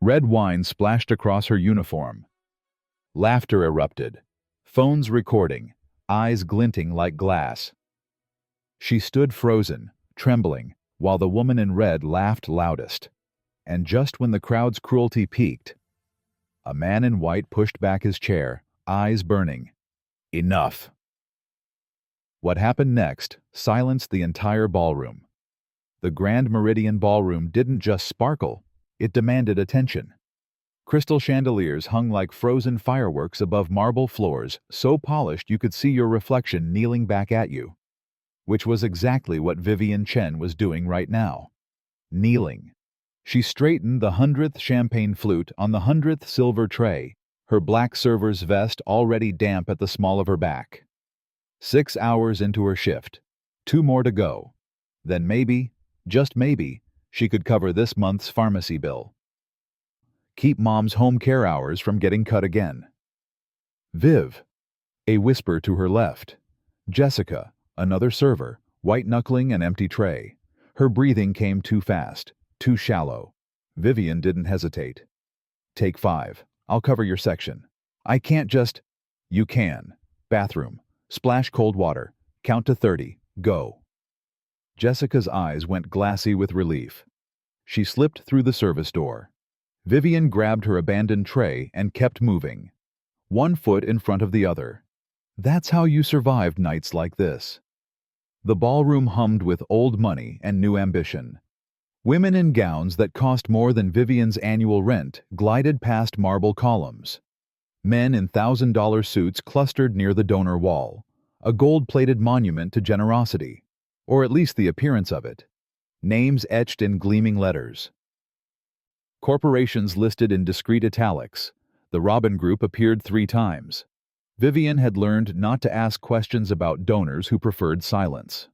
Red wine splashed across her uniform. Laughter erupted, phones recording, eyes glinting like glass. She stood frozen, trembling, while the woman in red laughed loudest. And just when the crowd's cruelty peaked, a man in white pushed back his chair, eyes burning. Enough. What happened next silenced the entire ballroom. The Grand Meridian Ballroom didn't just sparkle, it demanded attention. Crystal chandeliers hung like frozen fireworks above marble floors, so polished you could see your reflection kneeling back at you. Which was exactly what Vivian Chen was doing right now. Kneeling. She straightened the 100th champagne flute on the 100th silver tray, her black server's vest already damp at the small of her back. 6 hours into her shift. 2 more to go. Then maybe, just maybe, she could cover this month's pharmacy bill. Keep Mom's home care hours from getting cut again. Viv. A whisper to her left. Jessica, another server, white-knuckling an empty tray. Her breathing came too fast, too shallow. Vivian didn't hesitate. Take 5. I'll cover your section. I can't just... You can. Bathroom. Splash cold water. Count to 30. Go. Jessica's eyes went glassy with relief. She slipped through the service door. Vivian grabbed her abandoned tray and kept moving. 1 foot in front of the other. That's how you survived nights like this. The ballroom hummed with old money and new ambition. Women in gowns that cost more than Vivian's annual rent glided past marble columns. Men in $1,000 suits clustered near the donor wall, a gold-plated monument to generosity, or at least the appearance of it. Names etched in gleaming letters. Corporations listed in discreet italics. The Robin Group appeared 3 times. Vivian had learned not to ask questions about donors who preferred silence.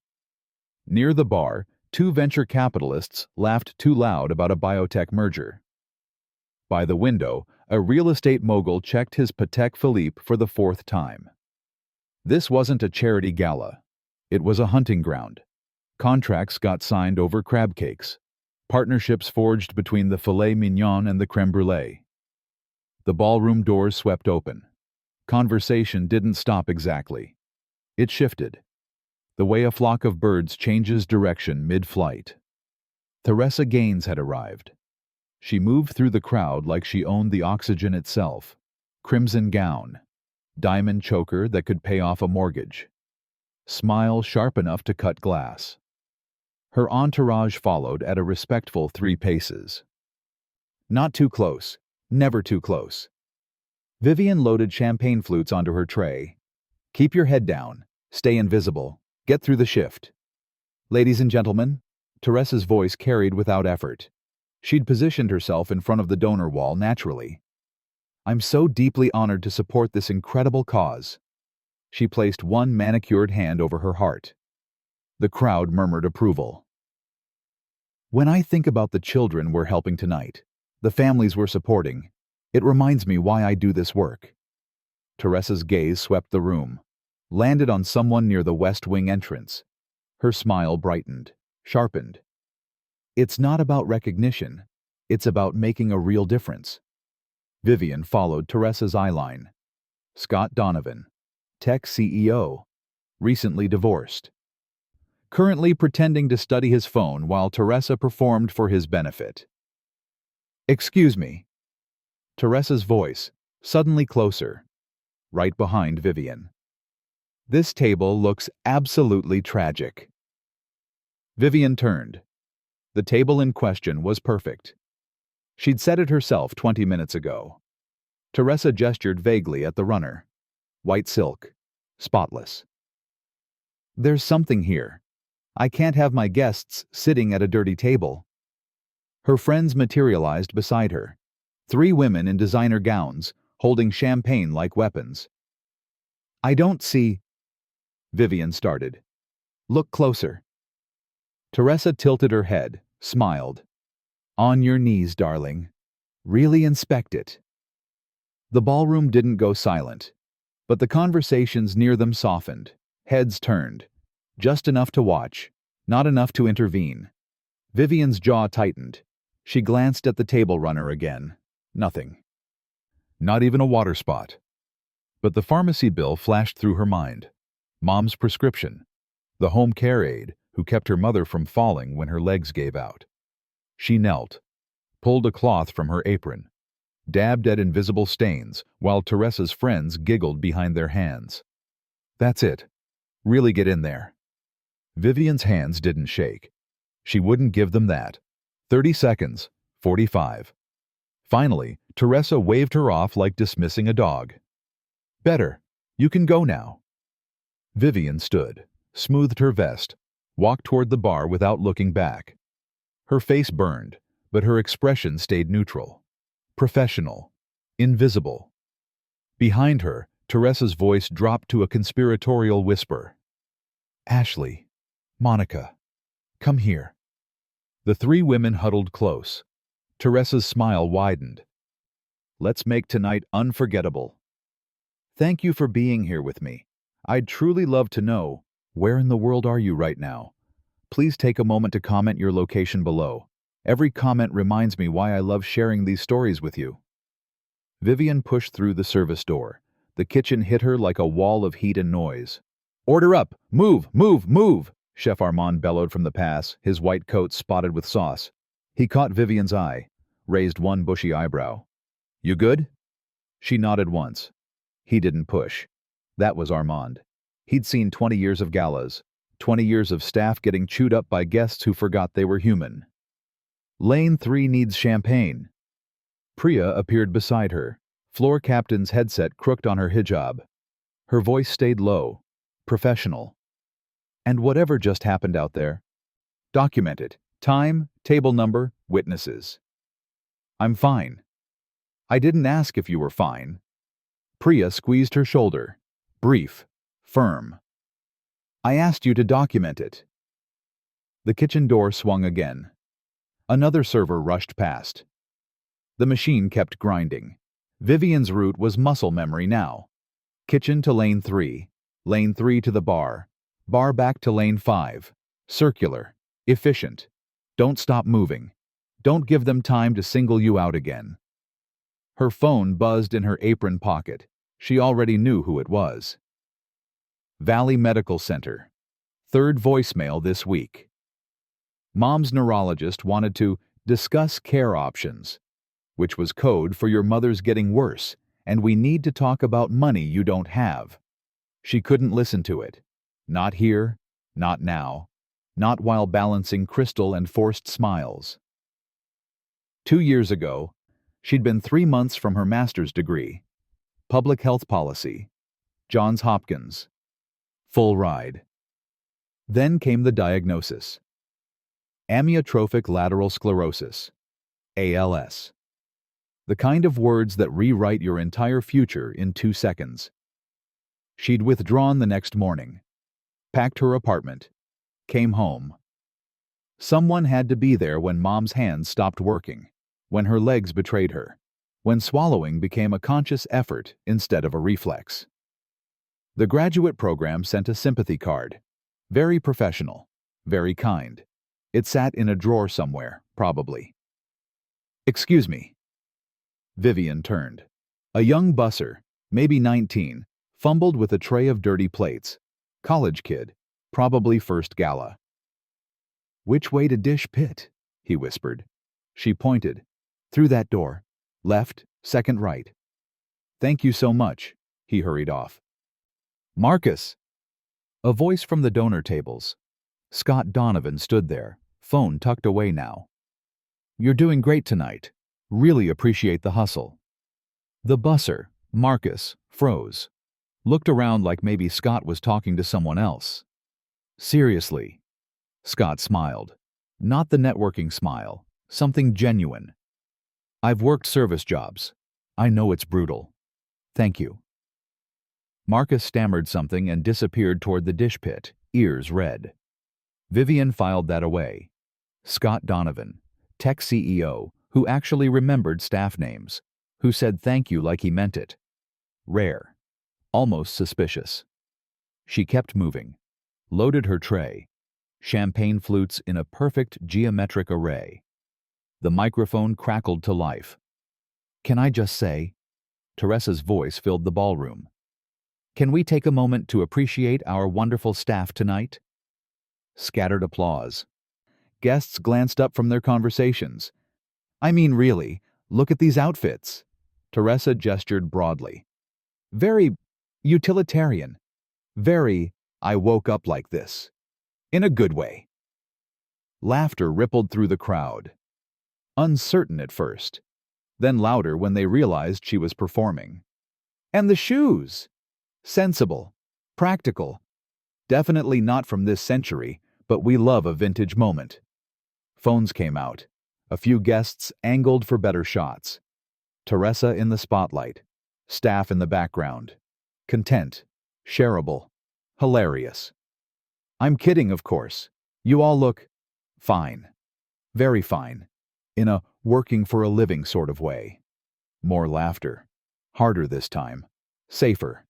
Near the bar, 2 venture capitalists laughed too loud about a biotech merger. By the window, a real estate mogul checked his Patek Philippe for the 4th time. This wasn't a charity gala. It was a hunting ground. Contracts got signed over crab cakes. Partnerships forged between the filet mignon and the crème brûlée. The ballroom doors swept open. Conversation didn't stop exactly. It shifted. The way a flock of birds changes direction mid-flight. Teresa Gaines had arrived. She moved through the crowd like she owned the oxygen itself. Crimson gown. Diamond choker that could pay off a mortgage. Smile sharp enough to cut glass. Her entourage followed at a respectful 3 paces. Not too close. Never too close. Vivian loaded champagne flutes onto her tray. Keep your head down. Stay invisible. Get through the shift. Ladies and gentlemen, Teresa's voice carried without effort. She'd positioned herself in front of the donor wall naturally. I'm so deeply honored to support this incredible cause. She placed 1 manicured hand over her heart. The crowd murmured approval. When I think about the children we're helping tonight, the families we're supporting, it reminds me why I do this work. Teresa's gaze swept the room, landed on someone near the West Wing entrance. Her smile brightened, sharpened. It's not about recognition. It's about making a real difference. Vivian followed Teresa's eyeline. Scott Donovan, tech CEO, recently divorced. Currently pretending to study his phone while Teresa performed for his benefit. Excuse me. Teresa's voice, suddenly closer, right behind Vivian. This table looks absolutely tragic. Vivian turned. The table in question was perfect. She'd set it herself 20 minutes ago. Teresa gestured vaguely at the runner. White silk, spotless. There's something here. I can't have my guests sitting at a dirty table. Her friends materialized beside her. 3 women in designer gowns, holding champagne like weapons. I don't see... Vivian started. Look closer. Teresa tilted her head, smiled. On your knees, darling. Really inspect it. The ballroom didn't go silent, but the conversations near them softened, heads turned. Just enough to watch, not enough to intervene. Vivian's jaw tightened. She glanced at the table runner again. Nothing. Not even a water spot. But the pharmacy bill flashed through her mind. Mom's prescription. The home care aide who kept her mother from falling when her legs gave out. She knelt, pulled a cloth from her apron, dabbed at invisible stains while Teresa's friends giggled behind their hands. That's it. Really get in there. Vivian's hands didn't shake. She wouldn't give them that. 30 seconds. 45. Finally, Teresa waved her off like dismissing a dog. Better. You can go now. Vivian stood, smoothed her vest, walked toward the bar without looking back. Her face burned, but her expression stayed neutral. Professional. Invisible. Behind her, Teresa's voice dropped to a conspiratorial whisper. Ashley. Monica. Come here. The three women huddled close. Teresa's smile widened. Let's make tonight unforgettable. Thank you for being here with me. I'd truly love to know, where in the world are you right now? Please take a moment to comment your location below. Every comment reminds me why I love sharing these stories with you. Vivian pushed through the service door. The kitchen hit her like a wall of heat and noise. Order up! Move! Move! Move! Chef Armand bellowed from the pass, his white coat spotted with sauce. He caught Vivian's eye, raised one bushy eyebrow. You good? She nodded once. He didn't push. That was Armand. He'd seen 20 years of galas, 20 years of staff getting chewed up by guests who forgot they were human. Lane 3 needs champagne. Priya appeared beside her, floor captain's headset crooked on her hijab. Her voice stayed low, professional. And whatever just happened out there, document it. Time, table number, witnesses. I'm fine. I didn't ask if you were fine. Priya squeezed her shoulder, brief, firm. I asked you to document it. The kitchen door swung again. Another server rushed past. The machine kept grinding. Vivian's route was muscle memory now. Kitchen to lane 3, lane 3 to the bar back to lane 5. Circular, efficient. Don't stop moving. Don't give them time to single you out again. Her phone buzzed in her apron pocket. She already knew who it was. Valley Medical Center. Third voicemail this week. Mom's neurologist wanted to discuss care options, which was code for your mother's getting worse, and we need to talk about money you don't have. She couldn't listen to it. Not here, not now, not while balancing crystal and forced smiles. 2 years ago, she'd been 3 months from her master's degree. Public health policy. Johns Hopkins. Full ride. Then came the diagnosis. Amyotrophic lateral sclerosis. ALS. The kind of words that rewrite your entire future in 2 seconds. She'd withdrawn the next morning, packed her apartment, came home. Someone had to be there when Mom's hands stopped working, when her legs betrayed her, when swallowing became a conscious effort instead of a reflex. The graduate program sent a sympathy card. Very professional, very kind. It sat in a drawer somewhere, probably. Excuse me. Vivian turned. A young busser, maybe 19, fumbled with a tray of dirty plates. College kid, probably first gala. Which way to Dish Pit? He whispered. She pointed. Through that door. Left, second right. Thank you so much. He hurried off. Marcus! A voice from the donor tables. Scott Donovan stood there, phone tucked away now. You're doing great tonight. Really appreciate the hustle. The busser, Marcus, froze. Looked around like maybe Scott was talking to someone else. Seriously. Scott smiled. Not the networking smile, something genuine. I've worked service jobs. I know it's brutal. Thank you. Marcus stammered something and disappeared toward the dish pit, ears red. Vivian filed that away. Scott Donovan, tech CEO, who actually remembered staff names, who said thank you like he meant it. Rare. Almost suspicious. She kept moving. Loaded her tray. Champagne flutes in a perfect geometric array. The microphone crackled to life. Can I just say? Teresa's voice filled the ballroom. Can we take a moment to appreciate our wonderful staff tonight? Scattered applause. Guests glanced up from their conversations. I mean, really, look at these outfits. Teresa gestured broadly. Very utilitarian. Very, I woke up like this. In a good way. Laughter rippled through the crowd. Uncertain at first, then louder when they realized she was performing. And the shoes! Sensible. Practical. Definitely not from this century, but we love a vintage moment. Phones came out. A few guests angled for better shots. Teresa in the spotlight. Staff in the background. Content. Shareable. Hilarious. I'm kidding, of course. You all look fine. Very fine. In a working for a living sort of way. More laughter. Harder this time. Safer.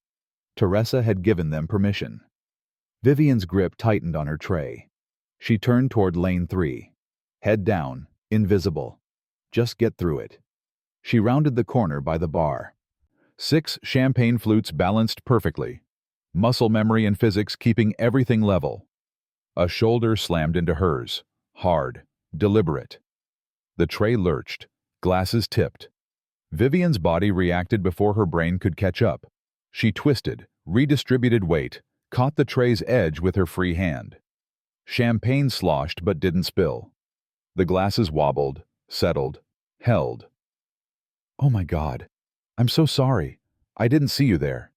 Teresa had given them permission. Vivian's grip tightened on her tray. She turned toward lane 3. Head down, invisible. Just get through it. She rounded the corner by the bar. 6 champagne flutes balanced perfectly. Muscle memory and physics keeping everything level. A shoulder slammed into hers. Hard. Deliberate. The tray lurched. Glasses tipped. Vivian's body reacted before her brain could catch up. She twisted, redistributed weight, caught the tray's edge with her free hand. Champagne sloshed but didn't spill. The glasses wobbled, settled, held. Oh my God. I'm so sorry. I didn't see you there.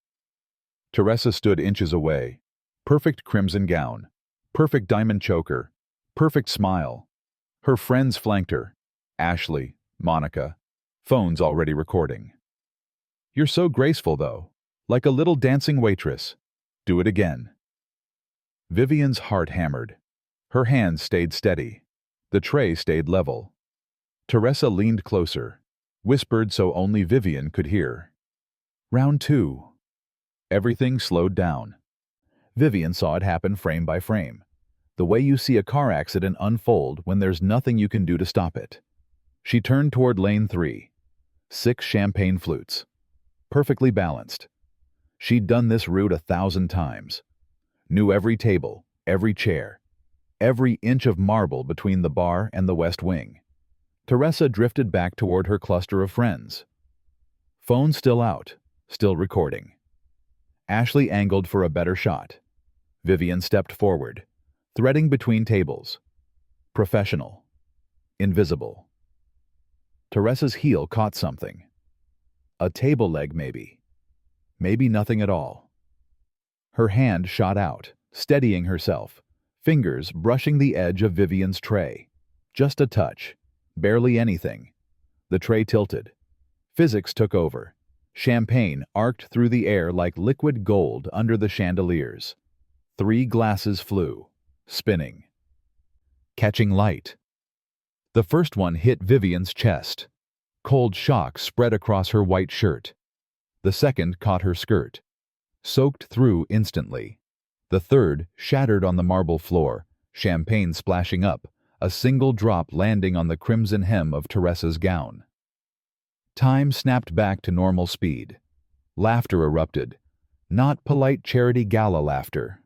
Teresa stood inches away. Perfect crimson gown. Perfect diamond choker. Perfect smile. Her friends flanked her. Ashley, Monica. Phones already recording. You're so graceful, though. Like a little dancing waitress. Do it again. Vivian's heart hammered. Her hands stayed steady. The tray stayed level. Teresa leaned closer. Whispered so only Vivian could hear. Round 2. Everything slowed down. Vivian saw it happen frame by frame. The way you see a car accident unfold when there's nothing you can do to stop it. She turned toward lane 3. 6 champagne flutes. Perfectly balanced. She'd done this route 1,000 times. Knew every table, every chair, every inch of marble between the bar and the west wing. Teresa drifted back toward her cluster of friends. Phone still out, still recording. Ashley angled for a better shot. Vivian stepped forward, threading between tables. Professional. Invisible. Teresa's heel caught something. A table leg, maybe. Maybe nothing at all. Her hand shot out, steadying herself, fingers brushing the edge of Vivian's tray. Just a touch. Barely anything. The tray tilted. Physics took over. Champagne arced through the air like liquid gold under the chandeliers. 3 glasses flew, spinning. Catching light. The first one hit Vivian's chest. Cold shock spread across her white shirt. The second caught her skirt. Soaked through instantly. The third shattered on the marble floor, champagne splashing up, a single drop landing on the crimson hem of Teresa's gown. Time snapped back to normal speed. Laughter erupted. Not polite charity gala laughter.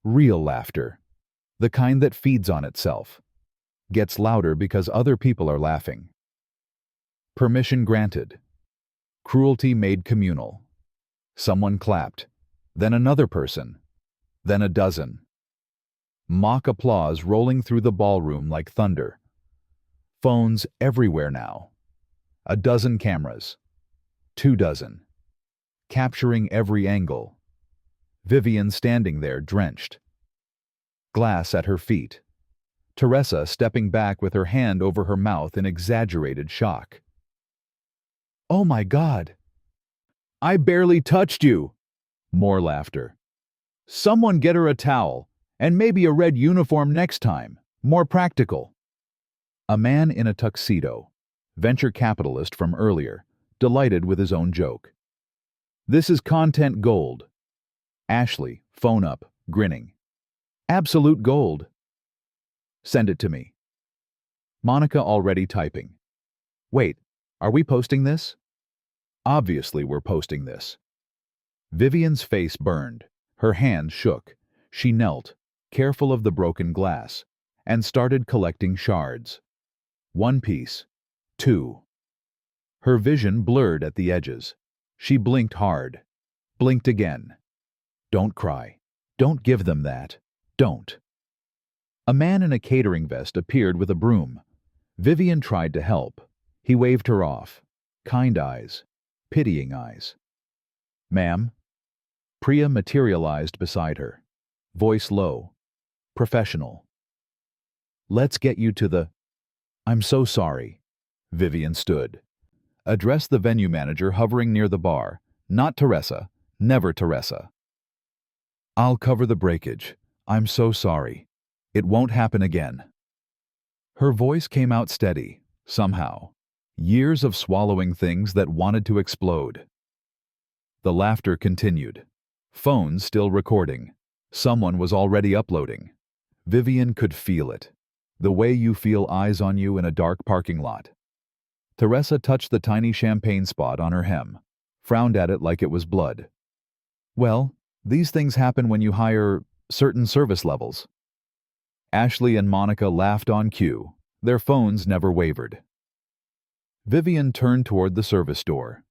Real laughter. The kind that feeds on itself. Gets louder because other people are laughing. Permission granted. Cruelty made communal. Someone clapped. Then another person. Then a dozen. Mock applause rolling through the ballroom like thunder. Phones everywhere now. 12 cameras. 24. Capturing every angle. Vivian standing there drenched. Glass at her feet. Teresa stepping back with her hand over her mouth in exaggerated shock. Oh my God! I barely touched you! More laughter. Someone get her a towel, and maybe a red uniform next time. More practical. A man in a tuxedo, venture capitalist from earlier, delighted with his own joke. This is content gold. Ashley, phone up, grinning. Absolute gold. Send it to me. Monica already typing. Wait, Are we posting this? Obviously we're posting this. Vivian's face burned. Her hands shook. She knelt, careful of the broken glass, and started collecting shards. One piece. Two. Her vision blurred at the edges. She blinked hard. Blinked again. Don't cry. Don't give them that. Don't. A man in a catering vest appeared with a broom. Vivian tried to help. He waved her off. Kind eyes. Pitying eyes. Ma'am? Priya materialized beside her. Voice low. Professional. Let's get you to the... I'm so sorry. Vivian stood. Addressed the venue manager hovering near the bar. Not Teresa. Never Teresa. I'll cover the breakage. I'm so sorry. It won't happen again. Her voice came out steady, somehow. Years of swallowing things that wanted to explode. The laughter continued. Phones still recording. Someone was already uploading. Vivian could feel it. The way you feel eyes on you in a dark parking lot. Teresa touched the tiny champagne spot on her hem, frowned at it like it was blood. Well, these things happen when you hire certain service levels. Ashley and Monica laughed on cue. Their phones never wavered. Vivian turned toward the service door.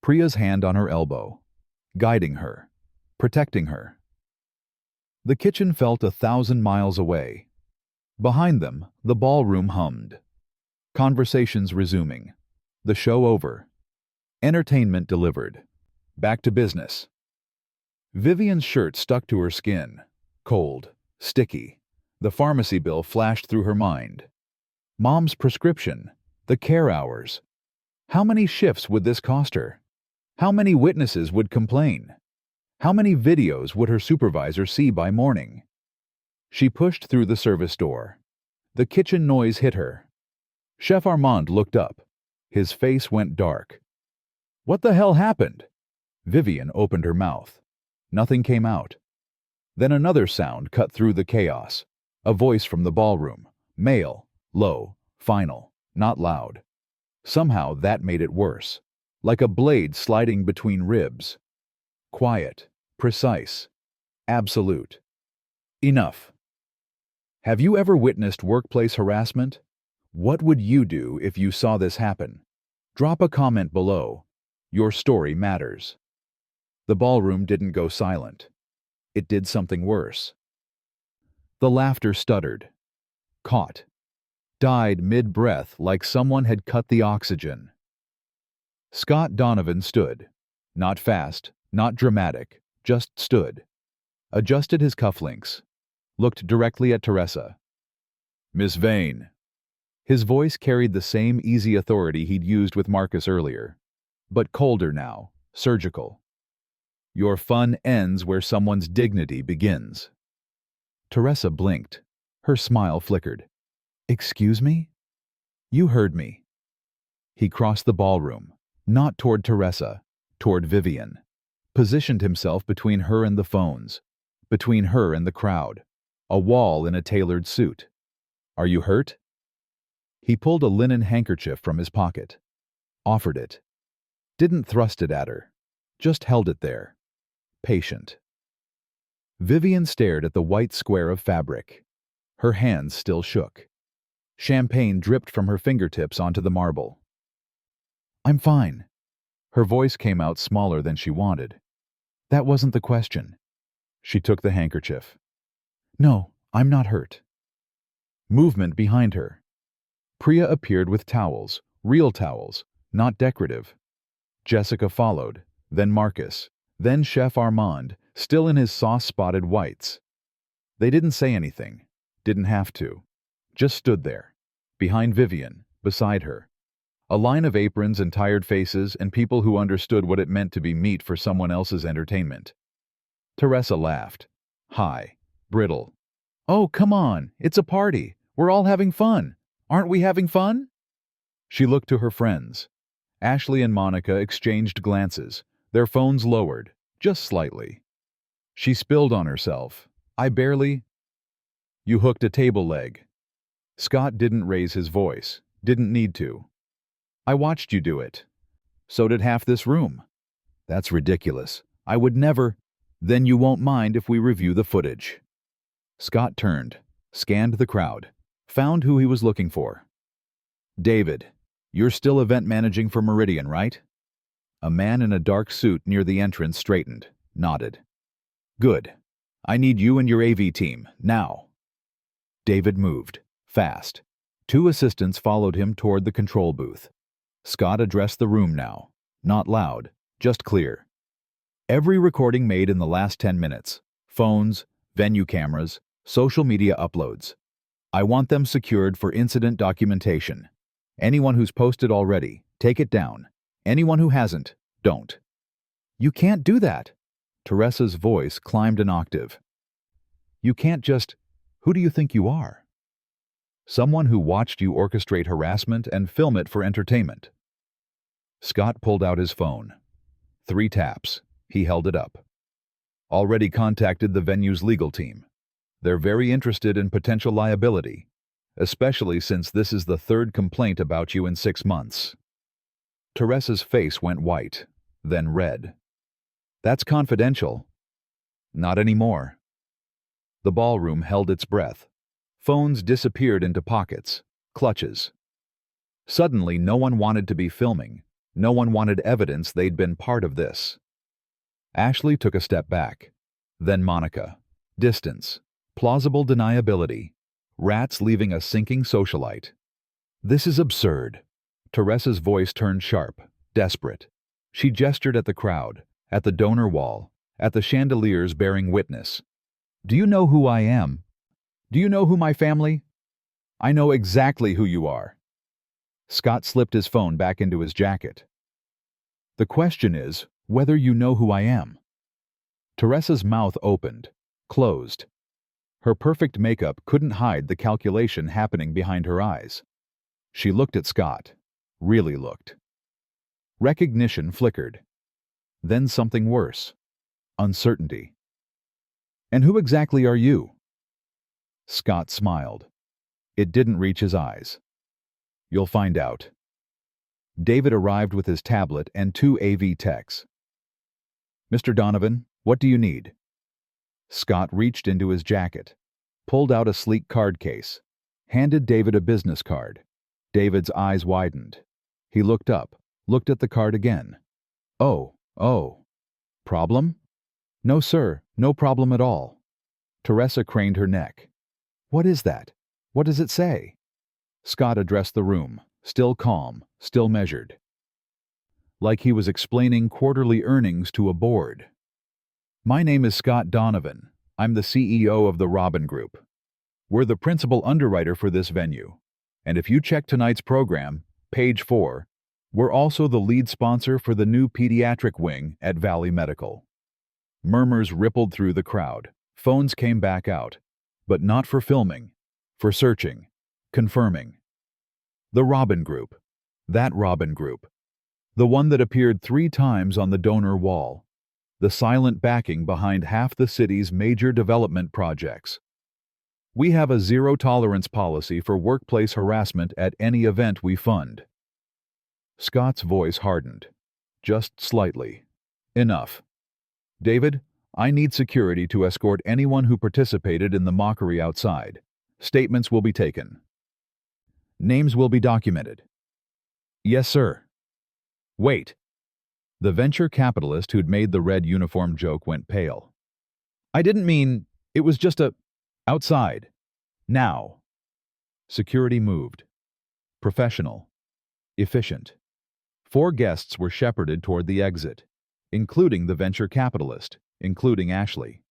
Priya's hand on her elbow, guiding her, protecting her. The kitchen felt 1,000 miles away. Behind them, the ballroom hummed. Conversations resuming. The show over. Entertainment delivered. Back to business. Vivian's shirt stuck to her skin. Cold. Sticky. The pharmacy bill flashed through her mind. Mom's prescription. The care hours. How many shifts would this cost her? How many witnesses would complain? How many videos would her supervisor see by morning? She pushed through the service door. The kitchen noise hit her. Chef Armand looked up. His face went dark. What the hell happened? Vivian opened her mouth. Nothing came out. Then another sound cut through the chaos. A voice from the ballroom. Male, low, final, not loud. Somehow that made it worse. Like a blade sliding between ribs. Quiet, precise, absolute. Enough. Have you ever witnessed workplace harassment? What would you do if you saw this happen? Drop a comment below. Your story matters. The ballroom didn't go silent. It did something worse. The laughter stuttered. Caught. Died mid-breath like someone had cut the oxygen. Scott Donovan stood. Not fast, not dramatic, just stood. Adjusted his cufflinks. Looked directly at Teresa. Miss Vane. His voice carried the same easy authority he'd used with Marcus earlier, but colder now, surgical. Your fun ends where someone's dignity begins. Teresa blinked. Her smile flickered. Excuse me? You heard me. He crossed the ballroom, not toward Teresa, toward Vivian. Positioned himself between her and the phones, between her and the crowd, a wall in a tailored suit. Are you hurt? He pulled a linen handkerchief from his pocket. Offered it. Didn't thrust it at her. Just held it there. Patient. Vivian stared at the white square of fabric. Her hands still shook. Champagne dripped from her fingertips onto the marble. I'm fine. Her voice came out smaller than she wanted. That wasn't the question. She took the handkerchief. No, I'm not hurt. Movement behind her. Priya appeared with towels, real towels, not decorative. Jessica followed, then Marcus, then Chef Armand, still in his sauce-spotted whites. They didn't say anything, didn't have to. Just stood there, behind Vivian, beside her. A line of aprons and tired faces and people who understood what it meant to be meat for someone else's entertainment. Teresa laughed. High, brittle. Oh, come on, it's a party. We're all having fun. Aren't we having fun? She looked to her friends. Ashley and Monica exchanged glances, their phones lowered, just slightly. She spilled on herself. I barely... You hooked a table leg. Scott didn't raise his voice, didn't need to. I watched you do it. So did half this room. That's ridiculous. I would never. Then you won't mind if we review the footage. Scott turned, scanned the crowd, found who he was looking for. David, you're still event managing for Meridian, right? A man in a dark suit near the entrance straightened, nodded. Good. I need you and your AV team, now. David moved, fast. Two assistants followed him toward the control booth. Scott addressed the room now, not loud, just clear. Every recording made in the last 10 minutes, phones, venue cameras, social media uploads. I want them secured for incident documentation. Anyone who's posted already, take it down. Anyone who hasn't, don't. You can't do that. Teresa's voice climbed an octave. You can't just. Who do you think you are? Someone who watched you orchestrate harassment and film it for entertainment. Scott pulled out his phone. 3 taps. He held it up. Already contacted the venue's legal team. They're very interested in potential liability, especially since this is the 3rd complaint about you in 6 months. Teresa's face went white, then red. That's confidential. Not anymore. The ballroom held its breath. Phones disappeared into pockets, clutches. Suddenly, no one wanted to be filming. No one wanted evidence they'd been part of this. Ashley took a step back. Then Monica. Distance. Plausible deniability. Rats leaving a sinking socialite. This is absurd. Teresa's voice turned sharp, desperate. She gestured at the crowd, at the donor wall, at the chandeliers bearing witness. Do you know who I am? Do you know who my family? I know exactly who you are. Scott slipped his phone back into his jacket. The question is whether you know who I am. Teresa's mouth opened, closed. Her perfect makeup couldn't hide the calculation happening behind her eyes. She looked at Scott, really looked. Recognition flickered. Then something worse. Uncertainty. And who exactly are you? Scott smiled. It didn't reach his eyes. You'll find out. David arrived with his tablet and 2 AV techs. Mr. Donovan, what do you need? Scott reached into his jacket, pulled out a sleek card case, handed David a business card. David's eyes widened. He looked up, looked at the card again. Oh. Problem? No, sir, no problem at all. Teresa craned her neck. What is that? What does it say? Scott addressed the room, still calm, still measured. Like he was explaining quarterly earnings to a board. My name is Scott Donovan. I'm the CEO of the Robin Group. We're the principal underwriter for this venue. And if you check tonight's program, page 4, we're also the lead sponsor for the new pediatric wing at Valley Medical. Murmurs rippled through the crowd. Phones came back out. But not for filming, for searching, confirming. The Robin Group. That Robin Group. The one that appeared 3 times on the donor wall. The silent backing behind half the city's major development projects. We have a zero-tolerance policy for workplace harassment at any event we fund. Scott's voice hardened. Just slightly. Enough. David, I need security to escort anyone who participated in the mockery outside. Statements will be taken. Names will be documented. Yes, sir. Wait. The venture capitalist who'd made the red uniform joke went pale. I didn't mean, it was just a... Outside. Now. Security moved. Professional. Efficient. 4 guests were shepherded toward the exit, including the venture capitalist, including Ashley.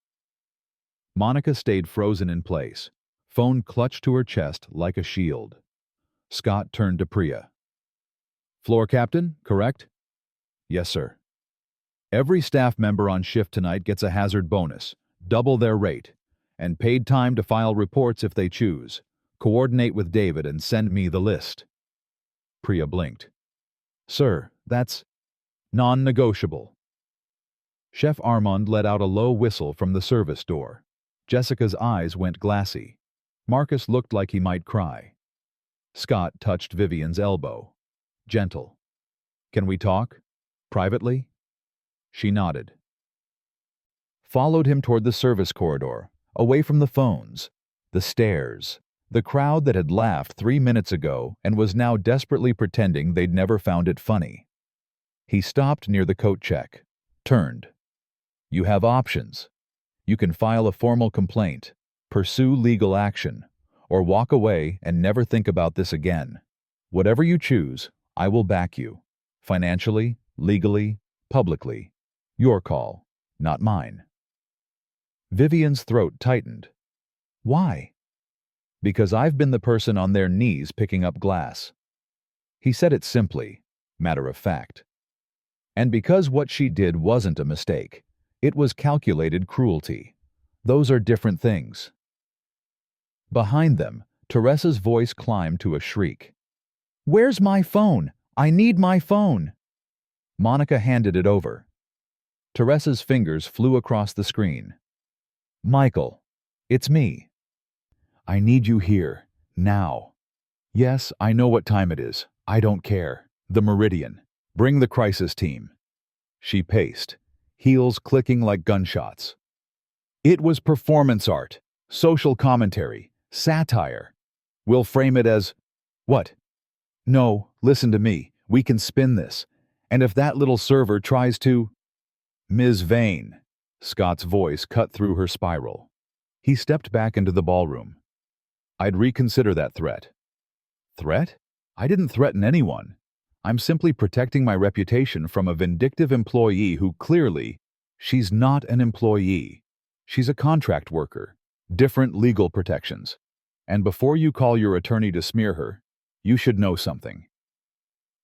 Monica stayed frozen in place, phone clutched to her chest like a shield. Scott turned to Priya. Floor captain, correct? Yes, sir. Every staff member on shift tonight gets a hazard bonus, double their rate, and paid time to file reports if they choose. Coordinate with David and send me the list. Priya blinked. Sir, that's non-negotiable. Chef Armand let out a low whistle from the service door. Jessica's eyes went glassy. Marcus looked like he might cry. Scott touched Vivian's elbow. gentle. "Can we talk? Privately?" She nodded. Followed him toward the service corridor, away from the phones, the stairs, the crowd that had laughed 3 minutes ago and was now desperately pretending they'd never found it funny. He stopped near the coat check, turned. "You have options. You can file a formal complaint, pursue legal action, or walk away and never think about this again. Whatever you choose, I will back you. Financially, legally, publicly. Your call, not mine." Vivian's throat tightened. "Why?" "Because I've been the person on their knees picking up glass." He said it simply, matter of fact. And because what she did wasn't a mistake, it was calculated cruelty. Those are different things. Behind them, Teresa's voice climbed to a shriek. "Where's my phone? I need my phone!" Monica handed it over. Teresa's fingers flew across the screen. "Michael, it's me. I need you here, now. Yes, I know what time it is. I don't care. The Meridian. Bring the crisis team." She paced, heels clicking like gunshots. "It was performance art, social commentary, satire. We'll frame it as..." "What?" "No, listen to me. We can spin this. And if that little server tries to..." "Ms. Vane." Scott's voice cut through her spiral. He stepped back into the ballroom. "I'd reconsider that threat." "Threat? I didn't threaten anyone. I'm simply protecting my reputation from a vindictive employee who clearly..." "She's not an employee. She's a contract worker. Different legal protections. And before you call your attorney to smear her, you should know something."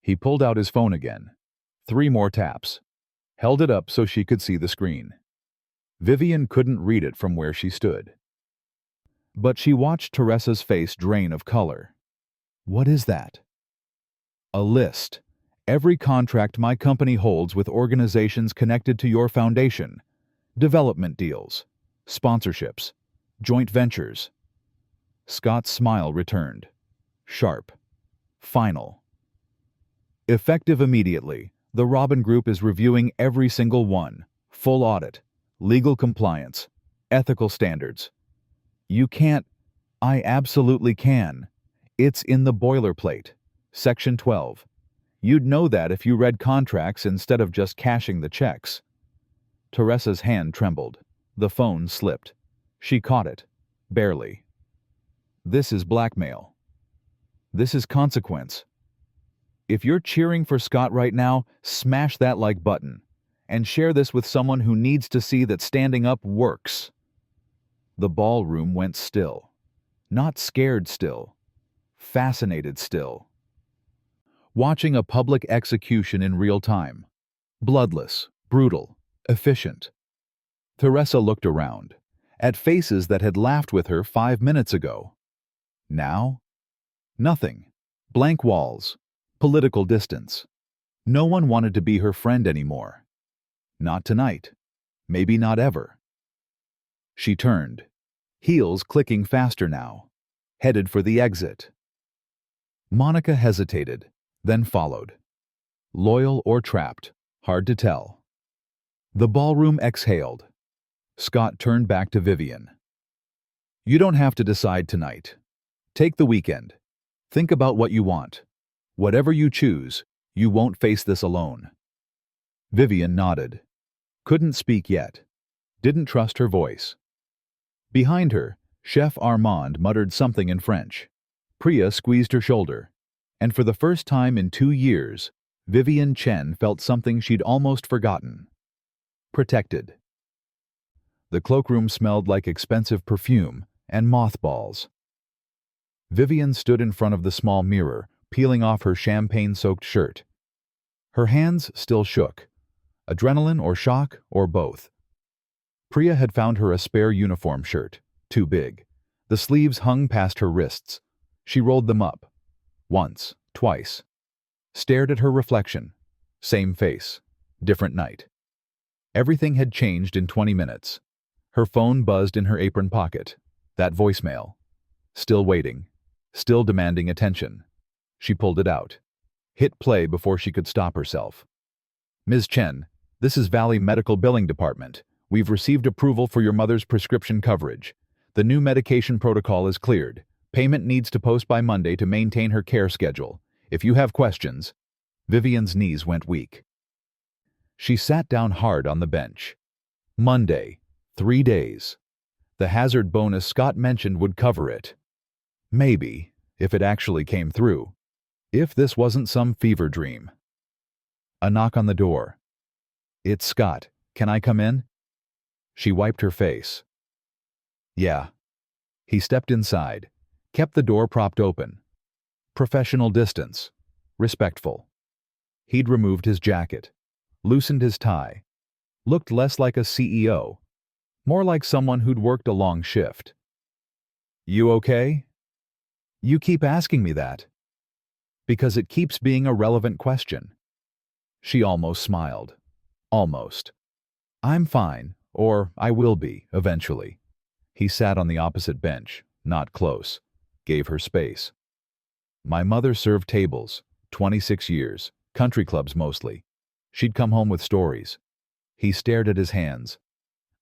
He pulled out his phone again. 3 more taps. Held it up so she could see the screen. Vivian couldn't read it from where she stood. But she watched Teresa's face drain of color. "What is that?" "A list. Every contract my company holds with organizations connected to your foundation. Development deals, sponsorships, joint ventures." Scott's smile returned. Sharp. Final. "Effective immediately, the Robin Group is reviewing every single one. Full audit. Legal compliance. Ethical standards." "You can't..." "I absolutely can. It's in the boilerplate. Section 12. You'd know that if you read contracts instead of just cashing the checks." Teresa's hand trembled. The phone slipped. She caught it. Barely. "This is blackmail. This is consequence. If you're cheering for Scott right now, smash that like button. And share this with someone who needs to see that standing up works." The ballroom went still. Not scared still. Fascinated still. Watching a public execution in real time. Bloodless, brutal, efficient. Teresa looked around, at faces that had laughed with her 5 minutes ago. Now? Nothing. Blank walls. Political distance. No one wanted to be her friend anymore. Not tonight. Maybe not ever. She turned, heels clicking faster now, headed for the exit. Monica hesitated, then followed. Loyal or trapped, hard to tell. The ballroom exhaled. Scott turned back to Vivian. "You don't have to decide tonight. Take the weekend. Think about what you want. Whatever you choose, you won't face this alone." Vivian nodded. Couldn't speak yet. Didn't trust her voice. Behind her, Chef Armand muttered something in French. Priya squeezed her shoulder. And for the first time in 2 years, Vivian Chen felt something she'd almost forgotten. Protected. The cloakroom smelled like expensive perfume and mothballs. Vivian stood in front of the small mirror, peeling off her champagne-soaked shirt. Her hands still shook. Adrenaline or shock or both. Priya had found her a spare uniform shirt, too big. The sleeves hung past her wrists. She rolled them up. Once, twice. Stared at her reflection. Same face. Different night. Everything had changed in 20 minutes. Her phone buzzed in her apron pocket. That voicemail. Still waiting. Still demanding attention. She pulled it out. Hit play before she could stop herself. Ms. Chen, this is Valley Medical Billing Department. We've received approval for your mother's prescription coverage. The new medication protocol is cleared. Payment needs to post by Monday to maintain her care schedule. If you have questions... Vivian's knees went weak. She sat down hard on the bench. Monday, 3 days. The hazard bonus Scott mentioned would cover it. Maybe, if it actually came through. If this wasn't some fever dream. A knock on the door. It's Scott. Can I come in? She wiped her face. Yeah. He stepped inside, kept the door propped open. Professional distance. Respectful. He'd removed his jacket, loosened his tie, looked less like a CEO, more like someone who'd worked a long shift. You okay? You keep asking me that. Because it keeps being a relevant question. She almost smiled. Almost. I'm fine, or I will be, eventually. He sat on the opposite bench, not close, gave her space. My mother served tables, 26 years, country clubs mostly. She'd come home with stories. He stared at his hands.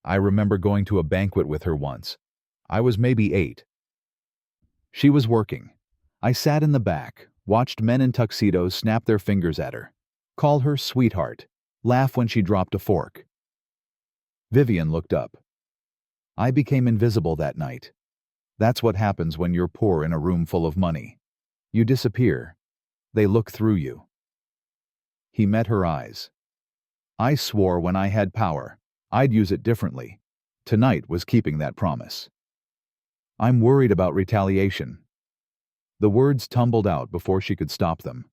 I remember going to a banquet with her once. I was maybe 8. She was working. I sat in the back, watched men in tuxedos snap their fingers at her, call her sweetheart, laugh when she dropped a fork. Vivian looked up. I became invisible that night. That's what happens when you're poor in a room full of money. You disappear. They look through you. He met her eyes. I swore when I had power, I'd use it differently. Tonight was keeping that promise. I'm worried about retaliation. The words tumbled out before she could stop them.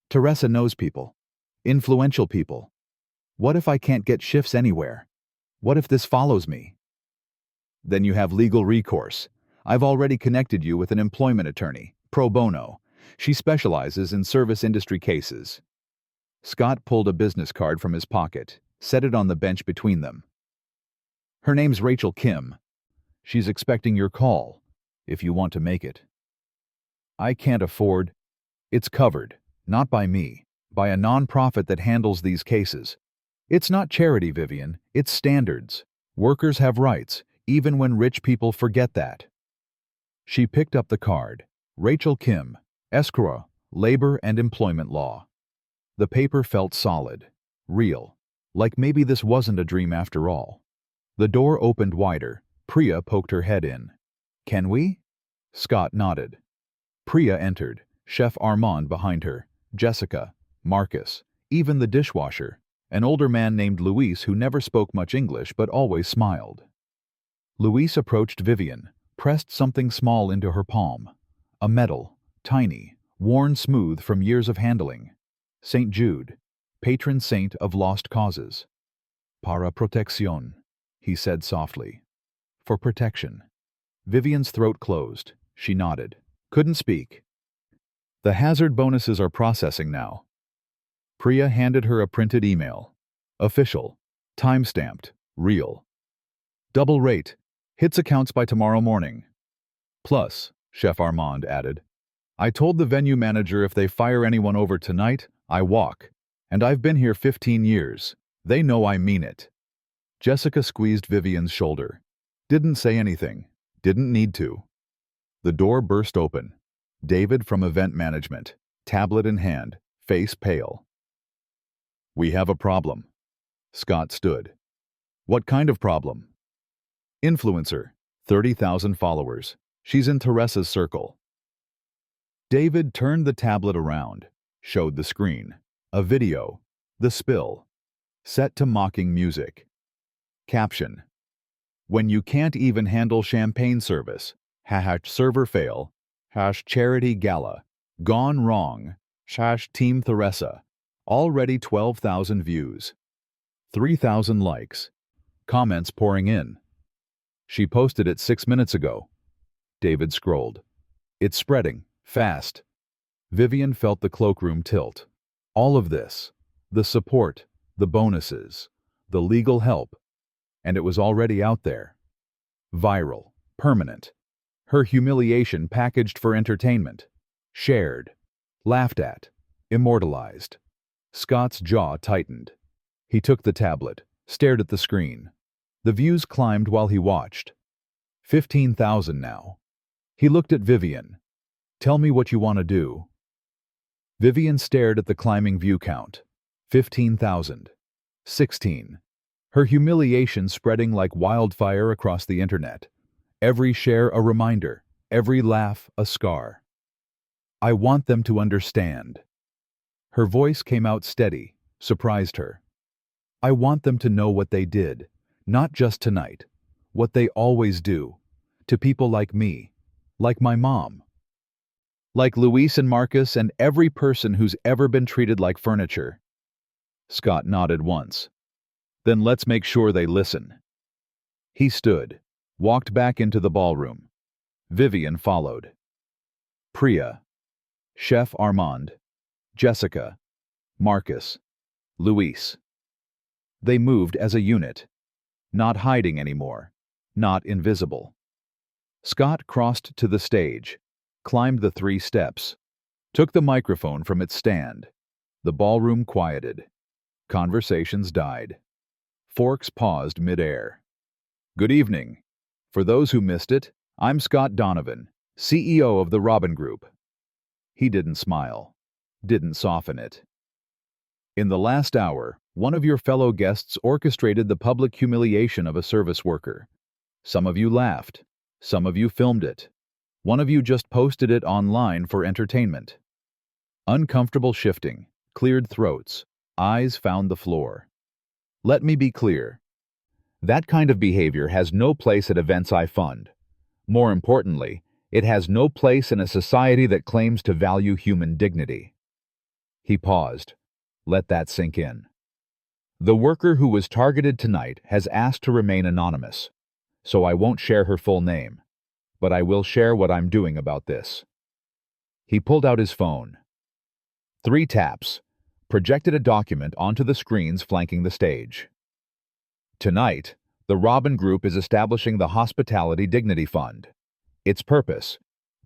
Teresa knows people. Influential people. What if I can't get shifts anywhere? What if this follows me? Then you have legal recourse. I've already connected you with an employment attorney, pro bono. She specializes in service industry cases. Scott pulled a business card from his pocket, set it on the bench between them. Her name's Rachel Kim. She's expecting your call, if you want to make it. I can't afford. It's covered, not by me, by a nonprofit that handles these cases. It's not charity, Vivian, it's standards. Workers have rights, even when rich people forget that. She picked up the card. Rachel Kim, escrow, labor and employment law. The paper felt solid, real, like maybe this wasn't a dream after all. The door opened wider. Priya poked her head in. Can we? Scott nodded. Priya entered, Chef Armand behind her, Jessica, Marcus, even the dishwasher, an older man named Luis who never spoke much English but always smiled. Luis approached Vivian, pressed something small into her palm. A medal, tiny, worn smooth from years of handling. St. Jude, patron saint of lost causes. Para protección, he said softly. For protection. Vivian's throat closed. She nodded. Couldn't speak. The hazard bonuses are processing now. Priya handed her a printed email. Official. Time-stamped. Real. Double rate. Hits accounts by tomorrow morning. Plus, Chef Armand added, I told the venue manager if they fire anyone over tonight, I walk. And I've been here 15 years. They know I mean it. Jessica squeezed Vivian's shoulder. Didn't say anything. Didn't need to. The door burst open. David from event management, tablet in hand, face pale. We have a problem. Scott stood. What kind of problem? Influencer, 30,000 followers. She's in Teresa's circle. David turned the tablet around, showed the screen. A video. The spill. Set to mocking music. Caption. When you can't even handle champagne service. Server fail. Charity gala. Gone wrong. Team Teresa. Already 12,000 views. 3,000 likes. Comments pouring in. She posted it 6 minutes ago. David scrolled. It's spreading. Fast. Vivian felt the cloakroom tilt. All of this. The support. The bonuses. The legal help. And it was already out there. Viral. Permanent. Her humiliation packaged for entertainment. Shared. Laughed at. Immortalized. Scott's jaw tightened. He took the tablet, stared at the screen. The views climbed while he watched. 15,000 now. He looked at Vivian. Tell me what you want to do. Vivian stared at the climbing view count. 15,000. 16. Her humiliation spreading like wildfire across the internet. Every share a reminder, every laugh a scar. I want them to understand. Her voice came out steady, surprised her. I want them to know what they did, not just tonight, what they always do, to people like me, like my mom. Like Luis and Marcus and every person who's ever been treated like furniture. Scott nodded once. Then let's make sure they listen. He stood, walked back into the ballroom. Vivian followed. Priya, Chef Armand, Jessica, Marcus, Luis. They moved as a unit, not hiding anymore, not invisible. Scott crossed to the stage, climbed the 3 steps, took the microphone from its stand. The ballroom quieted. Conversations died. Forks paused mid-air. Good evening. For those who missed it, I'm Scott Donovan, CEO of the Robin Group. He didn't smile, didn't soften it. In the last hour, one of your fellow guests orchestrated the public humiliation of a service worker. Some of you laughed. Some of you filmed it. One of you just posted it online for entertainment. Uncomfortable shifting, cleared throats, eyes found the floor. Let me be clear. That kind of behavior has no place at events I fund. More importantly, it has no place in a society that claims to value human dignity. He paused. Let that sink in. The worker who was targeted tonight has asked to remain anonymous, so I won't share her full name, but I will share what I'm doing about this. He pulled out his phone. 3 taps, projected a document onto the screens flanking the stage. Tonight, the Robin Group is establishing the Hospitality Dignity Fund. Its purpose: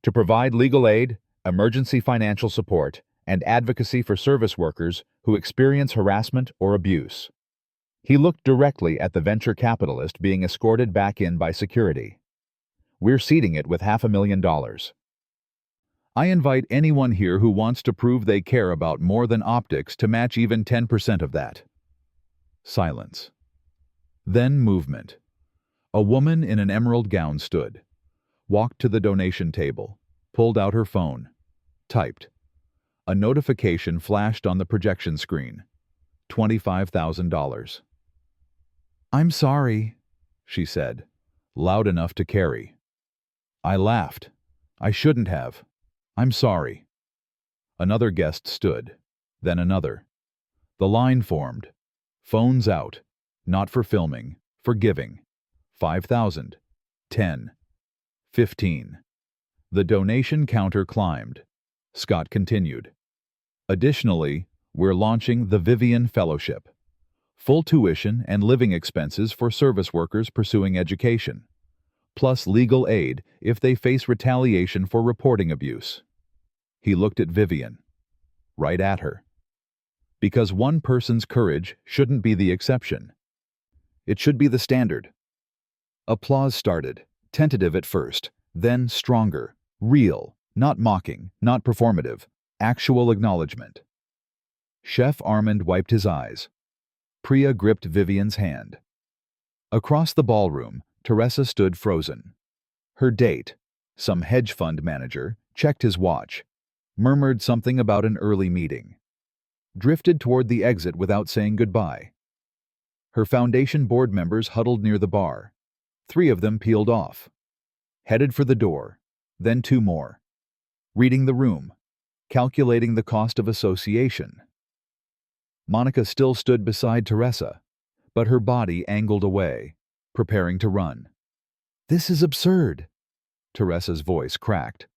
to provide legal aid, emergency financial support, and advocacy for service workers who experience harassment or abuse. He looked directly at the venture capitalist being escorted back in by security. We're seeding it with $500,000. I invite anyone here who wants to prove they care about more than optics to match even 10% of that. Silence. Then movement. A woman in an emerald gown stood, walked to the donation table, pulled out her phone, typed. A notification flashed on the projection screen. $25,000. I'm sorry, she said, loud enough to carry. I laughed. I shouldn't have. I'm sorry. Another guest stood, then another. The line formed. Phones out. Not for filming, for giving. 5,000. 10. 15. The donation counter climbed. Scott continued. Additionally, we're launching the Vivian Fellowship. Full tuition and living expenses for service workers pursuing education. Plus legal aid if they face retaliation for reporting abuse. He looked at Vivian. Right at her. Because one person's courage shouldn't be the exception. It should be the standard. Applause started, tentative at first, then stronger, real, not mocking, not performative, actual acknowledgement. Chef Armand wiped his eyes. Priya gripped Vivian's hand. Across the ballroom, Teresa stood frozen. Her date, some hedge fund manager, checked his watch, murmured something about an early meeting. Drifted toward the exit without saying goodbye. Her foundation board members huddled near the bar. 3 of them peeled off. Headed for the door, then 2 more. Reading the room, calculating the cost of association. Monica still stood beside Teresa, but her body angled away, preparing to run. This is absurd. Teresa's voice cracked.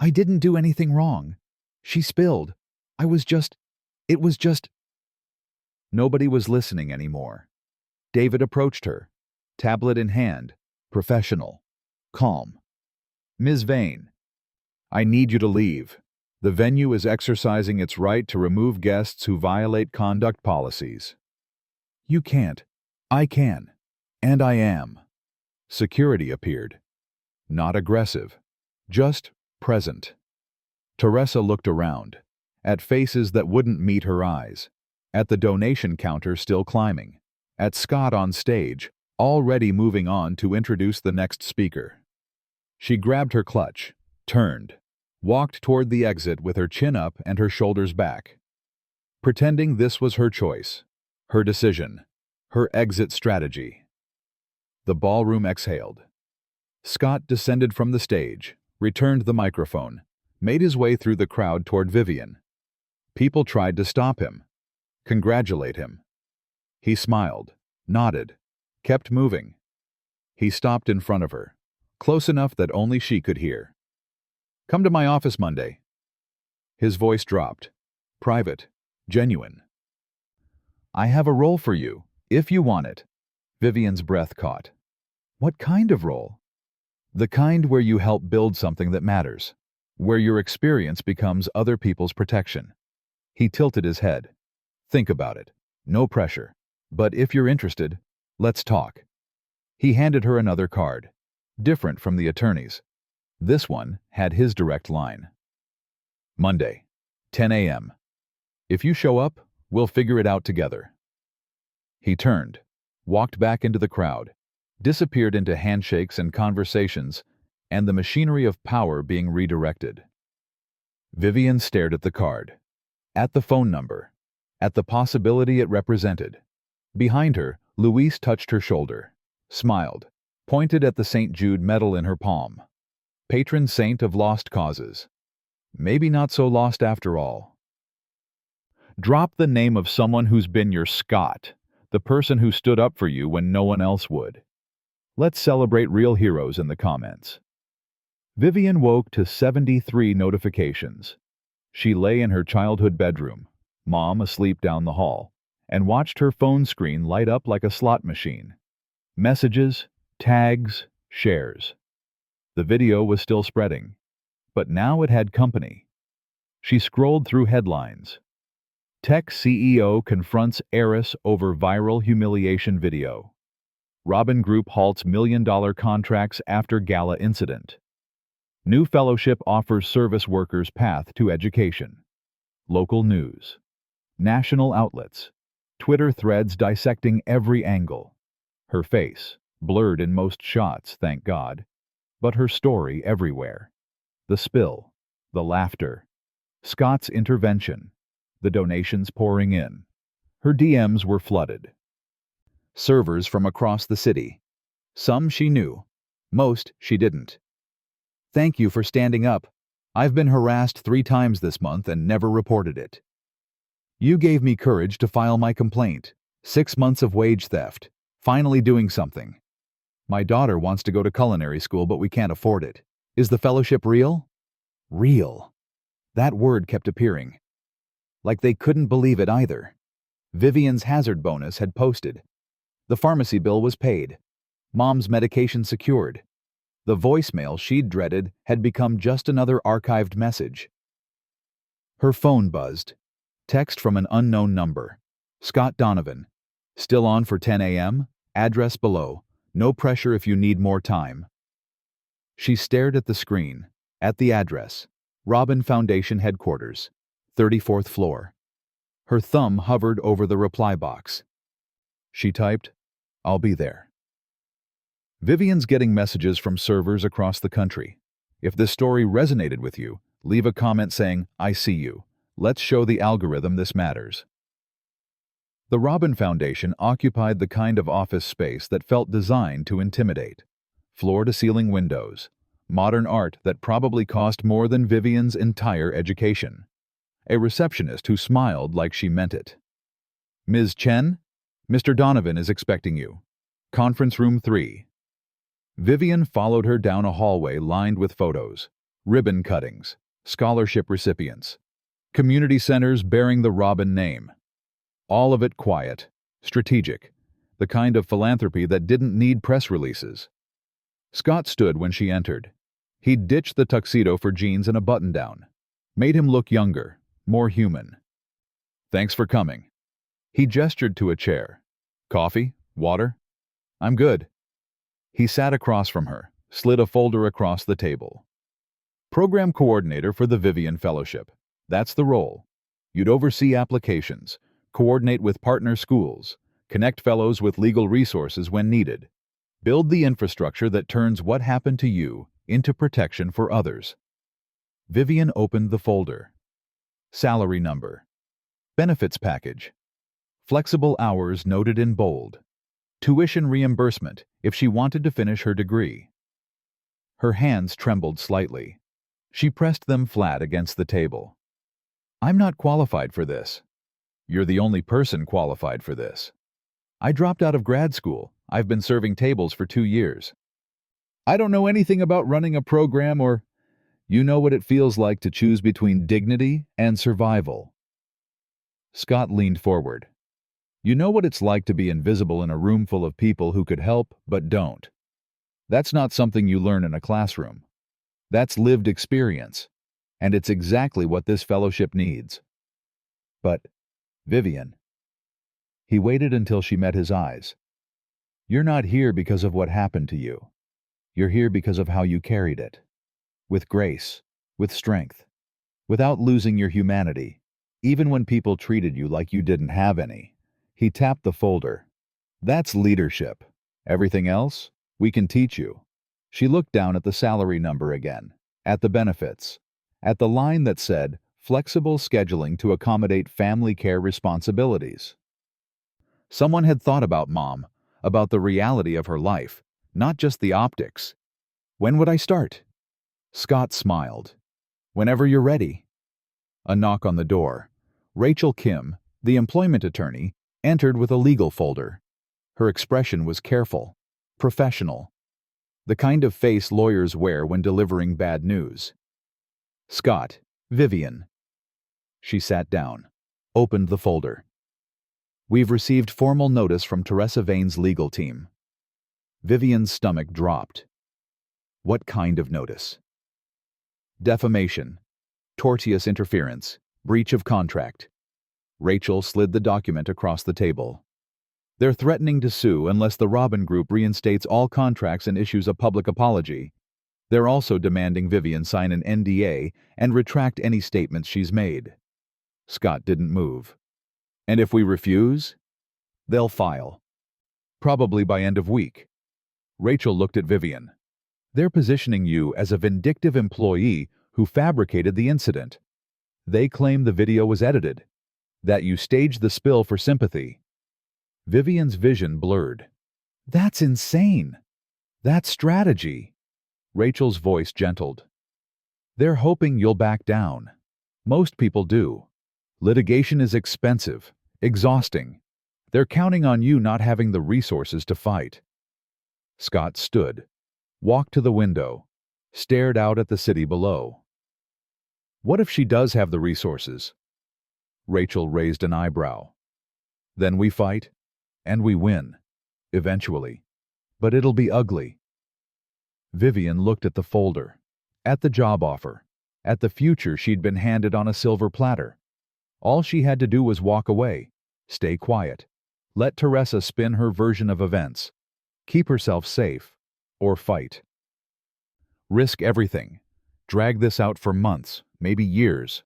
I didn't do anything wrong. She spilled. It was just... Nobody was listening anymore. David approached her, tablet in hand, professional, calm. Ms. Vane, I need you to leave. The venue is exercising its right to remove guests who violate conduct policies. You can't. I can. And I am. Security appeared. Not aggressive. Just present. Teresa looked around, at faces that wouldn't meet her eyes, at the donation counter still climbing, at Scott on stage, already moving on to introduce the next speaker. She grabbed her clutch, turned, walked toward the exit with her chin up and her shoulders back, pretending this was her choice, her decision, her exit strategy. The ballroom exhaled. Scott descended from the stage, returned the microphone, made his way through the crowd toward Vivian. People tried to stop him, congratulate him. He smiled, nodded, kept moving. He stopped in front of her, close enough that only she could hear. Come to my office Monday. His voice dropped, private, genuine. I have a role for you, if you want it. Vivian's breath caught. What kind of role? The kind where you help build something that matters, where your experience becomes other people's protection. He tilted his head. Think about it. No pressure. But if you're interested, let's talk. He handed her another card, different from the attorney's. This one had his direct line. Monday, 10 a.m. If you show up, we'll figure it out together. He turned, walked back into the crowd, disappeared into handshakes and conversations, and the machinery of power being redirected. Vivian stared at the card, at the phone number, at the possibility it represented. Behind her, Louise touched her shoulder, smiled, pointed at the St. Jude medal in her palm. Patron saint of lost causes. Maybe not so lost after all. Drop the name of someone who's been your Scott, the person who stood up for you when no one else would. Let's celebrate real heroes in the comments. Vivian woke to 73 notifications. She lay in her childhood bedroom, Mom asleep down the hall, and watched her phone screen light up like a slot machine. Messages, tags, shares. The video was still spreading, but now it had company. She scrolled through headlines. Tech CEO confronts heiress over viral humiliation video. Robin Group halts million-dollar contracts after gala incident. New fellowship offers service workers path to education. Local news. National outlets. Twitter threads dissecting every angle. Her face, blurred in most shots, thank God, but her story everywhere. The spill, the laughter, Scott's intervention, the donations pouring in. Her DMs were flooded. Servers from across the city. Some she knew, most she didn't. Thank you for standing up. I've been harassed 3 times this month and never reported it. You gave me courage to file my complaint. 6 months of wage theft. Finally doing something. My daughter wants to go to culinary school, but we can't afford it. Is the fellowship real? Real. That word kept appearing. Like they couldn't believe it either. Vivian's hazard bonus had posted. The pharmacy bill was paid. Mom's medication secured. The voicemail she'd dreaded had become just another archived message. Her phone buzzed. Text from an unknown number. Scott Donovan. Still on for 10 a.m.? Address below. No pressure if you need more time. She stared at the screen, at the address. Robin Foundation Headquarters, 34th floor. Her thumb hovered over the reply box. She typed, I'll be there. Vivian's getting messages from servers across the country. If this story resonated with you, leave a comment saying, I see you. Let's show the algorithm this matters. The Robin Foundation occupied the kind of office space that felt designed to intimidate. Floor-to-ceiling windows. Modern art that probably cost more than Vivian's entire education. A receptionist who smiled like she meant it. Ms. Chen, Mr. Donovan is expecting you. Conference room 3. Vivian followed her down a hallway lined with photos, ribbon cuttings, scholarship recipients, community centers bearing the Robin name. All of it quiet, strategic, the kind of philanthropy that didn't need press releases. Scott stood when she entered. He'd ditched the tuxedo for jeans and a button-down. made him look younger, more human. "Thanks for coming." He gestured to a chair. "Coffee? Water?" "I'm good." He sat across from her, slid a folder across the table. "Program coordinator for the Vivian Fellowship. That's the role. You'd oversee applications, coordinate with partner schools, connect fellows with legal resources when needed, build the infrastructure that turns what happened to you into protection for others." Vivian opened the folder. Salary number. Benefits package. Flexible hours noted in bold. Tuition reimbursement if she wanted to finish her degree. Her hands trembled slightly. She pressed them flat against the table. "I'm not qualified for this." "You're the only person qualified for this." "I dropped out of grad school. I've been serving tables for 2 years." "I don't know anything about running a program or—" "You know what it feels like to choose between dignity and survival." Scott leaned forward. "You know what it's like to be invisible in a room full of people who could help but don't. That's not something you learn in a classroom. That's lived experience, and it's exactly what this fellowship needs." "But, Vivian—" He waited until she met his eyes. "You're not here because of what happened to you. You're here because of how you carried it. With grace, with strength, without losing your humanity, even when people treated you like you didn't have any." He tapped the folder. "That's leadership. Everything else, we can teach you." She looked down at the salary number again, at the benefits, at the line that said, "Flexible scheduling to accommodate family care responsibilities." Someone had thought about Mom, about the reality of her life, not just the optics. "When would I start?" Scott smiled. "Whenever you're ready." A knock on the door. Rachel Kim, the employment attorney, entered with a legal folder. Her expression was careful, professional, the kind of face lawyers wear when delivering bad news. "Scott, Vivian." She sat down, opened the folder. "We've received formal notice from Teresa Vane's legal team." Vivian's stomach dropped. "What kind of notice?" "Defamation, tortious interference, breach of contract." Rachel slid the document across the table. "They're threatening to sue unless the Robin Group reinstates all contracts and issues a public apology. They're also demanding Vivian sign an NDA and retract any statements she's made." Scott didn't move. "And if we refuse?" "They'll file. Probably by end of week." Rachel looked at Vivian. "They're positioning you as a vindictive employee who fabricated the incident. They claim the video was edited, that you staged the spill for sympathy." Vivian's vision blurred. "That's insane. That's strategy." Rachel's voice gentled. "They're hoping you'll back down. Most people do. Litigation is expensive, exhausting. They're counting on you not having the resources to fight." Scott stood, walked to the window, stared out at the city below. "What if she does have the resources?" Rachel raised an eyebrow. "Then we fight, and we win. Eventually. But it'll be ugly." Vivian looked at the folder, at the job offer, at the future she'd been handed on a silver platter. All she had to do was walk away, stay quiet, let Teresa spin her version of events, keep herself safe, or fight. Risk everything. Drag this out for months, maybe years.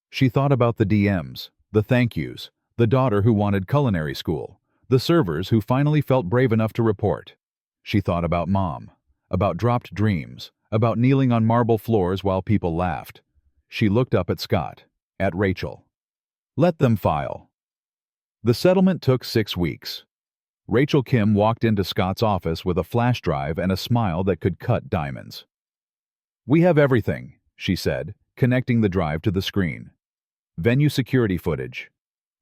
She thought about the DMs, the thank yous, the daughter who wanted culinary school, the servers who finally felt brave enough to report. She thought about Mom, about dropped dreams, about kneeling on marble floors while people laughed. She looked up at Scott, at Rachel. "Let them file." The settlement took 6 weeks. Rachel Kim walked into Scott's office with a flash drive and a smile that could cut diamonds. "We have everything," she said, connecting the drive to the screen. "Venue security footage,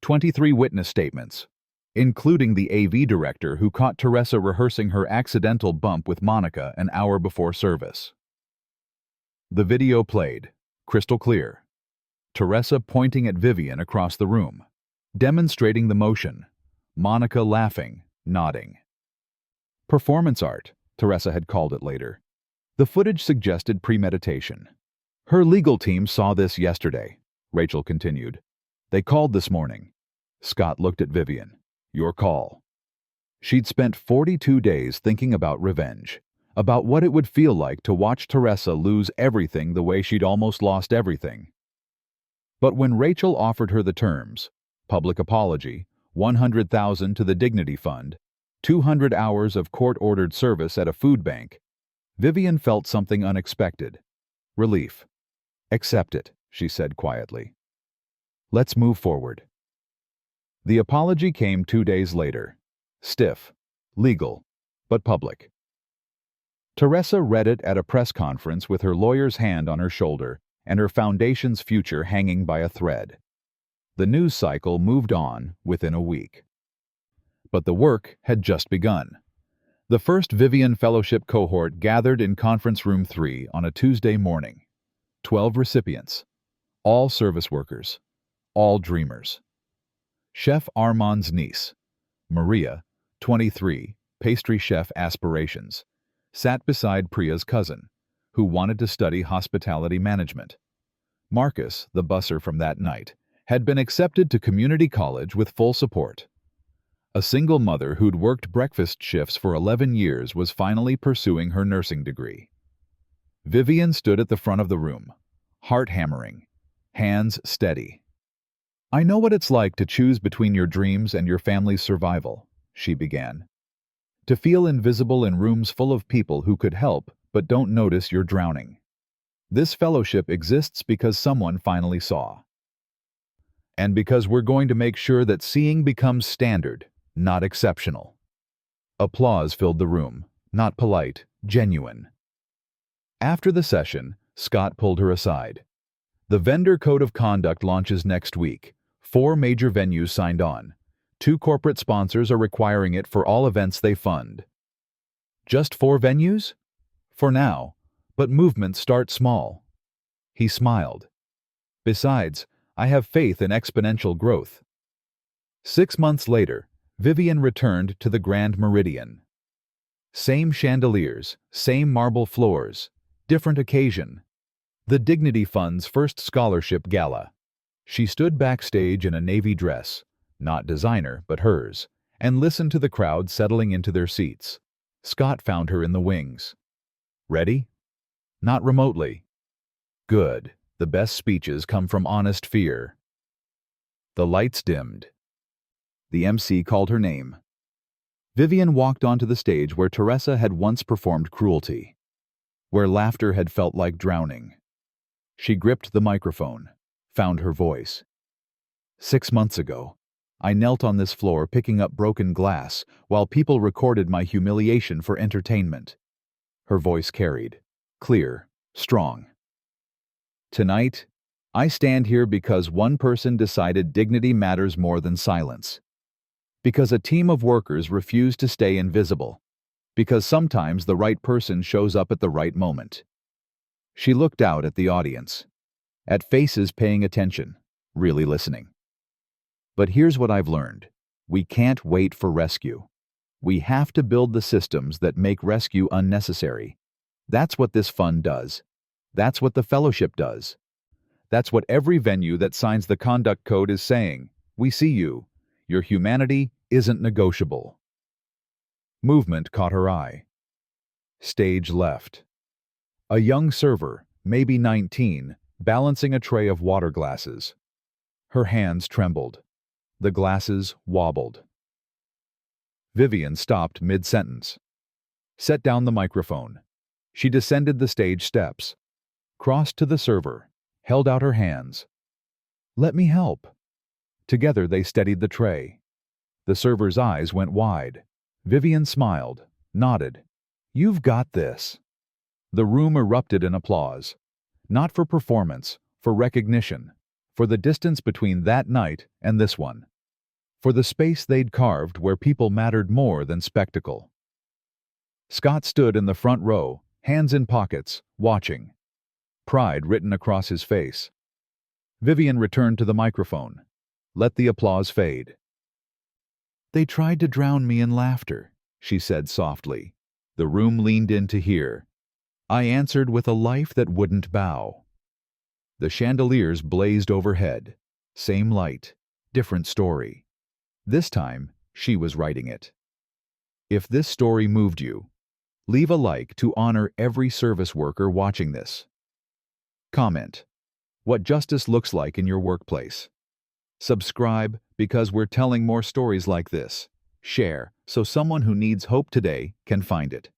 23 witness statements, including the AV director who caught Teresa rehearsing her accidental bump with Monica an hour before service." The video played, crystal clear. Teresa pointing at Vivian across the room, demonstrating the motion. Monica laughing, nodding. "Performance art," Teresa had called it later. The footage suggested premeditation. Her legal team saw this yesterday, Rachel continued. They called this morning. Scott looked at Vivian. Your call. She'd spent 42 days thinking about revenge, about what it would feel like to watch Teresa lose everything the way she'd almost lost everything. But when Rachel offered her the terms, public apology, $100,000 to the Dignity Fund, 200 hours of court-ordered service at a food bank, Vivian felt something unexpected. Relief. Accept it, she said quietly. Let's move forward. The apology came 2 days later. Stiff, legal, but public. Teresa read it at a press conference with her lawyer's hand on her shoulder and her foundation's future hanging by a thread. The news cycle moved on within a week. But the work had just begun. The first Vivian Fellowship cohort gathered in Conference Room 3 on a Tuesday morning. 12 recipients, all service workers, all dreamers. Chef Armand's niece, Maria, 23, pastry chef aspirations, sat beside Priya's cousin, who wanted to study hospitality management. Marcus, the busser from that night, had been accepted to community college with full support. A single mother who'd worked breakfast shifts for 11 years was finally pursuing her nursing degree. Vivian stood at the front of the room, heart hammering, hands steady. I know what it's like to choose between your dreams and your family's survival, she began. To feel invisible in rooms full of people who could help but don't notice you're drowning. This fellowship exists because someone finally saw. And because we're going to make sure that seeing becomes standard, not exceptional. Applause filled the room, not polite, genuine. After the session, Scott pulled her aside. The vendor code of conduct launches next week. 4 major venues signed on. 2 corporate sponsors are requiring it for all events they fund. Just 4 venues? For now, but movements start small. He smiled. Besides, I have faith in exponential growth. 6 months later, Vivian returned to the Grand Meridian. Same chandeliers, same marble floors, different occasion. The Dignity Fund's first scholarship gala. She stood backstage in a navy dress, not designer but hers, and listened to the crowd settling into their seats. Scott found her in the wings. Ready? Not remotely. Good. The best speeches come from honest fear. The lights dimmed. The MC called her name. Vivian walked onto the stage where Teresa had once performed cruelty, where laughter had felt like drowning. She gripped the microphone, found her voice. 6 months ago, I knelt on this floor picking up broken glass while people recorded my humiliation for entertainment. Her voice carried, clear, strong. Tonight, I stand here because one person decided dignity matters more than silence. Because a team of workers refused to stay invisible. Because sometimes the right person shows up at the right moment. She looked out at the audience, at faces paying attention, really listening. But here's what I've learned. We can't wait for rescue. We have to build the systems that make rescue unnecessary. That's what this fund does. That's what the fellowship does. That's what every venue that signs the conduct code is saying. We see you. Your humanity isn't negotiable. Movement caught her eye. Stage left. A young server, maybe 19, balancing a tray of water glasses. Her hands trembled. The glasses wobbled. Vivian stopped mid-sentence. Set down the microphone. She descended the stage steps, crossed to the server, held out her hands. Let me help. Together they steadied the tray. The server's eyes went wide. Vivian smiled, nodded. You've got this. The room erupted in applause. Not for performance, for recognition, for the distance between that night and this one. For the space they'd carved where people mattered more than spectacle. Scott stood in the front row, hands in pockets, watching. Pride written across his face. Vivian returned to the microphone. Let the applause fade. They tried to drown me in laughter, she said softly. The room leaned in to hear. I answered with a life that wouldn't bow. The chandeliers blazed overhead. Same light, different story. This time, she was writing it. If this story moved you, leave a like to honor every service worker watching this. Comment what justice looks like in your workplace. Subscribe because we're telling more stories like this. Share so someone who needs hope today can find it.